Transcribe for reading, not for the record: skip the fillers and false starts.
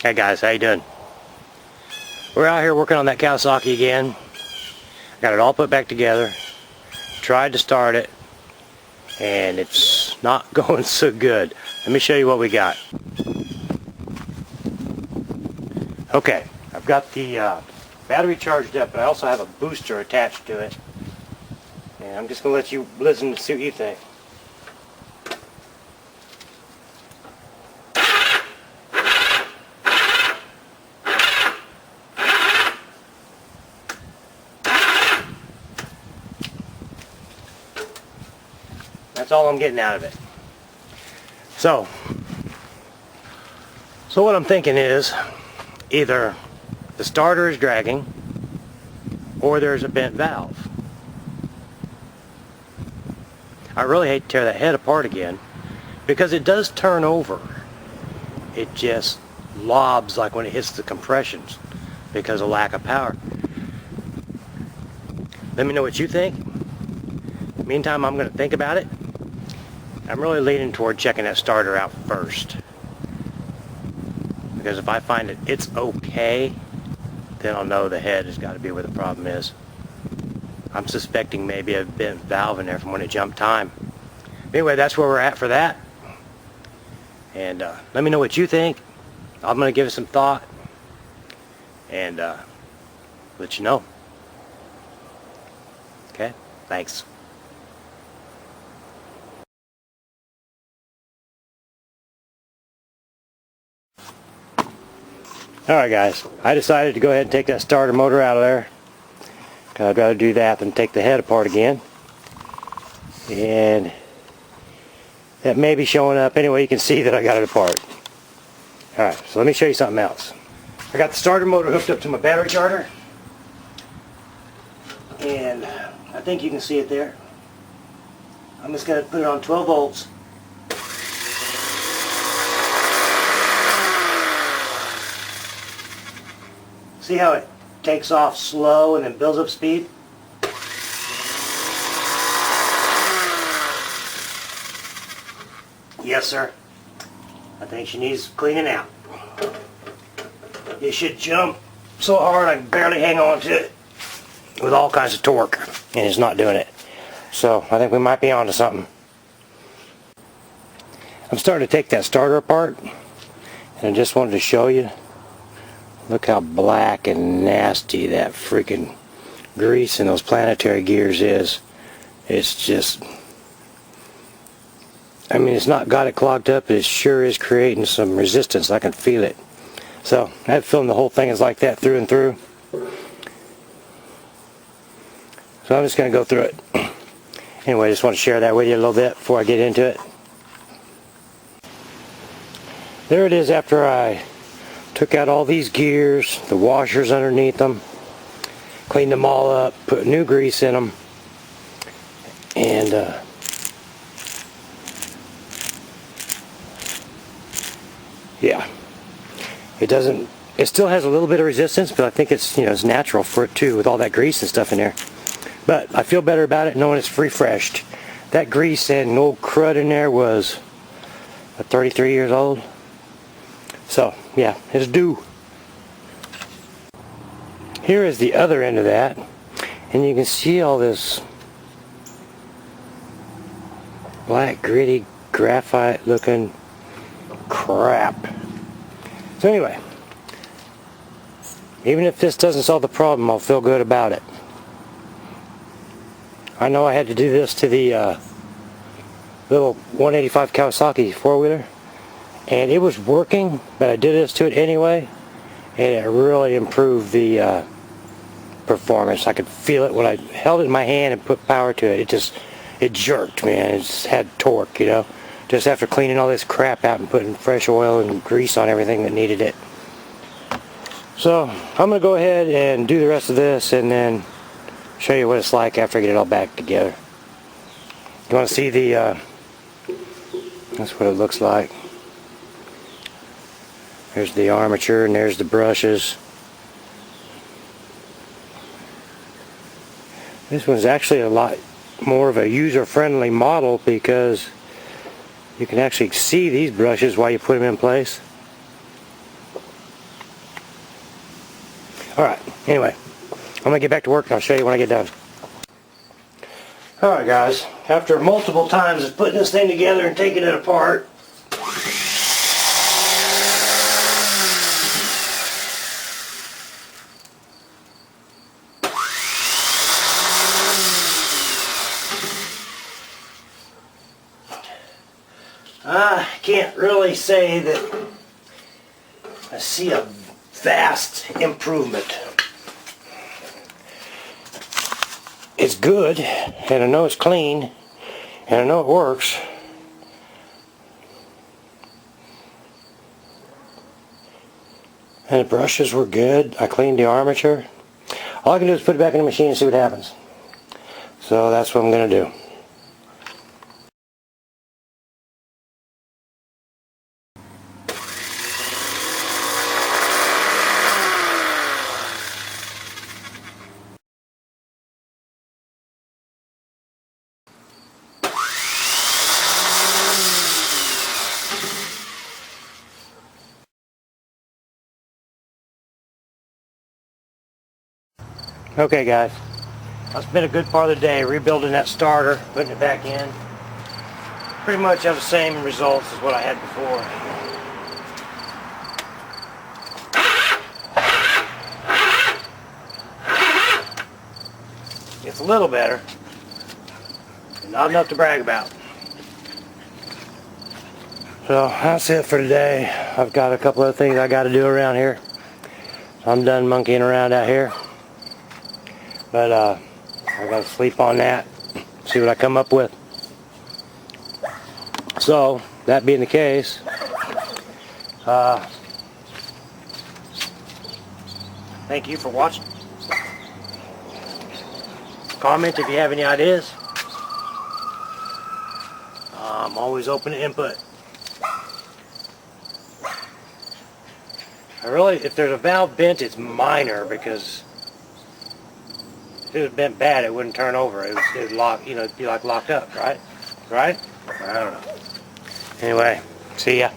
Hey guys, how you doing? We're out here working on that Kawasaki again. Got it all put back together. Tried to start it, and it's not going so good. Let me show you what we got. Okay, I've got the battery charged up, but I also have a booster attached to it. And I'm just going to let you listen to see what you think. That's all I'm getting out of it. So what I'm thinking is either the starter is dragging or there's a bent valve. I really hate to tear that head apart again because it does turn over. It just lobs like when it hits the compressions because of lack of power. Let me know what you think. Meantime, I'm going to think about it. I'm really leaning toward checking that starter out first. Because if I find that it's okay, then I'll know the head has got to be where the problem is. I'm suspecting maybe a bent valve in there from when it jumped time. Anyway, that's where we're at for that. And let me know what you think. I'm going to give it some thought. And let you know. Okay? Thanks. Alright guys, I decided to go ahead and take that starter motor out of there. I'd rather do that than take the head apart again. And that may be showing up. Anyway, you can see that I got it apart. Alright, so let me show you something else. I got the starter motor hooked up to my battery charger. And I think you can see it there. I'm just going to put it on 12 volts. See how it takes off slow and then builds up speed? Yes, sir. I think she needs cleaning out. It should jump so hard I can barely hang on to it with all kinds of torque, and it's not doing it. So I think we might be onto something. I'm starting to take that starter apart, and I just wanted to show you. Look how black and nasty that freaking grease in those planetary gears is. It's just, I mean, it's not got it clogged up, but it sure is creating some resistance. I can feel it. So I have a feeling the whole thing is like that through and through. So I'm just going to go through it. Anyway, I just want to share that with you a little bit before I get into it. There it is after I took out all these gears, the washers underneath them, cleaned them all up, put new grease in them, and yeah, it still has a little bit of resistance, but I think it's, you know, it's natural for it too with all that grease and stuff in there. But I feel better about it knowing it's refreshed. That grease and old crud in there was 33 years old. So, yeah, it's due. Here is the other end of that, and you can see all this black, gritty, graphite looking crap. So anyway, even if this doesn't solve the problem, I'll feel good about it. I know I had to do this to the little 185 Kawasaki four-wheeler. And it was working, but I did this to it anyway, and it really improved the performance. I could feel it when I held it in my hand and put power to it. It jerked, man. It just had torque, you know. Just after cleaning all this crap out and putting fresh oil and grease on everything that needed it. So I'm going to go ahead and do the rest of this and then show you what it's like after I get it all back together. You want to see the, that's what it looks like. There's the armature and there's the brushes. This one's actually a lot more of a user-friendly model because you can actually see these brushes while you put them in place. Alright, anyway, I'm going to get back to work and I'll show you when I get done. Alright guys, after multiple times of putting this thing together and taking it apart, I can't really say that I see a vast improvement. It's good, and I know it's clean, and I know it works. And the brushes were good. I cleaned the armature. All I can do is put it back in the machine and see what happens. So that's what I'm going to do. Okay guys, I spent a good part of the day rebuilding that starter, putting it back in. Pretty much have the same results as what I had before. It's a little better, but not enough to brag about. So that's it for today. I've got a couple of things I got to do around here. I'm done monkeying around out here. But I gotta sleep on that, see what I come up with. So, that being the case, thank you for watching. Comment if you have any ideas. I'm always open to input. If there's a valve bent, it's minor, because if it was bent bad, it wouldn't turn over. It would lock, it'd be like locked up, right? Right? I don't know. Anyway, see ya.